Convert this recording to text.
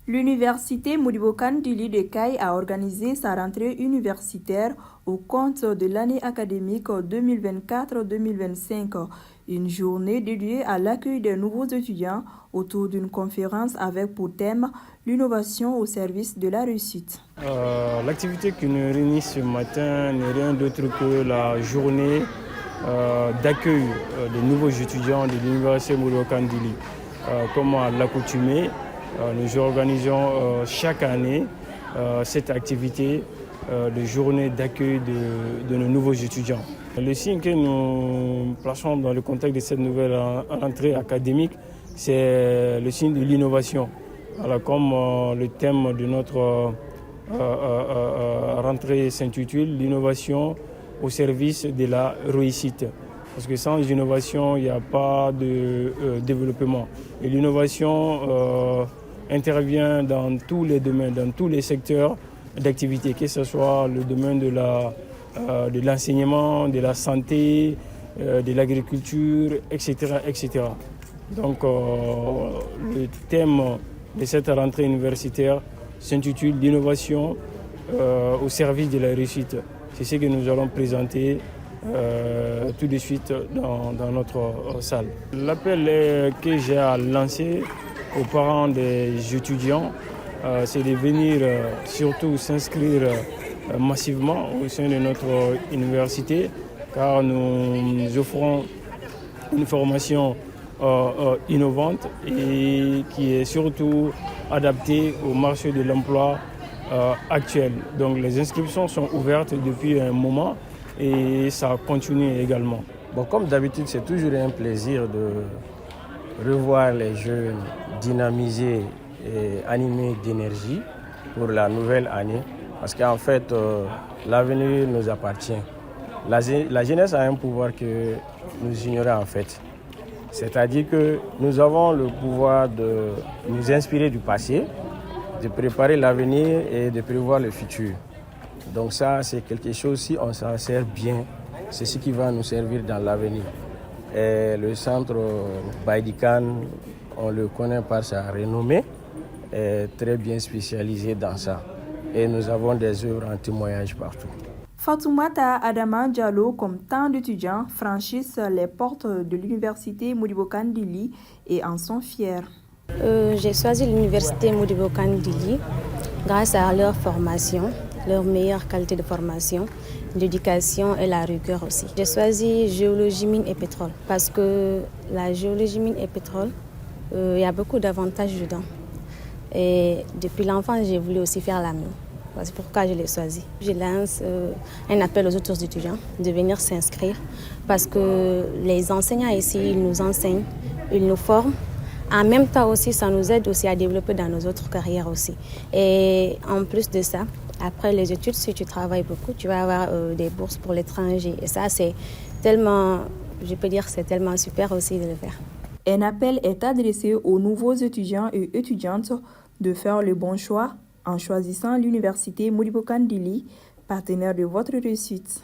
L'université Modibo Kandili de Caille a organisé sa rentrée universitaire au compte de l'année académique 2024-2025, une journée dédiée à l'accueil des nouveaux étudiants autour d'une conférence avec pour thème l'innovation au service de la réussite. L'activité qui nous réunit ce matin n'est rien d'autre que la journée d'accueil des nouveaux étudiants de l'université Modibo Kandili. Comme à l'accoutumée, nous organisons chaque année cette activité de journée d'accueil de nos nouveaux étudiants. Le signe que nous plaçons dans le contexte de cette nouvelle rentrée académique, c'est le signe de l'innovation. Alors, comme le thème de notre rentrée s'intitule « L'innovation au service de la réussite ». Parce que sans innovation, il n'y a pas de développement. Et l'innovation intervient dans tous les domaines, dans tous les secteurs d'activité, que ce soit le domaine de l'enseignement, de la santé, de l'agriculture, etc., etc. Donc le thème de cette rentrée universitaire s'intitule « L'innovation au service de la réussite ». C'est ce que nous allons présenter tout de suite dans notre salle. L'appel que j'ai à lancer aux parents des étudiants, c'est de venir surtout s'inscrire massivement au sein de notre université, car nous offrons une formation innovante et qui est surtout adaptée au marché de l'emploi actuel. Donc les inscriptions sont ouvertes depuis un moment et ça continue également. Bon, comme d'habitude, c'est toujours un plaisir de revoir les jeunes dynamisés et animés d'énergie pour la nouvelle année. Parce qu'en fait, l'avenir nous appartient. La jeunesse a un pouvoir que nous ignorons en fait. C'est-à-dire que nous avons le pouvoir de nous inspirer du passé, de préparer l'avenir et de prévoir le futur. Donc ça, c'est quelque chose, si on s'en sert bien, c'est ce qui va nous servir dans l'avenir. Et le centre Baïdikan, on le connaît par sa renommée, est très bien spécialisé dans ça. Et nous avons des œuvres en témoignage partout. Fatoumata Adama Diallo, comme tant d'étudiants, franchissent les portes de l'université Modibo Kandili et en sont fiers. J'ai choisi l'université Modibo Kandili grâce à leur formation, leur meilleure qualité de formation, l'éducation et la rigueur aussi. J'ai choisi géologie, mine et pétrole parce que la géologie, mine et pétrole, il y a beaucoup d'avantages dedans. Et depuis l'enfance, j'ai voulu aussi faire la mine. C'est pourquoi je l'ai choisi. Je lance un appel aux autres étudiants de venir s'inscrire parce que les enseignants ici, ils nous enseignent, ils nous forment. En même temps aussi, ça nous aide aussi à développer dans nos autres carrières aussi. Et en plus de ça, après les études, si tu travailles beaucoup, tu vas avoir des bourses pour l'étranger. Et ça, c'est tellement, je peux dire, c'est tellement super aussi de le faire. Un appel est adressé aux nouveaux étudiants et étudiantes de faire le bon choix en choisissant l'université Modibo Kandili, partenaire de votre réussite.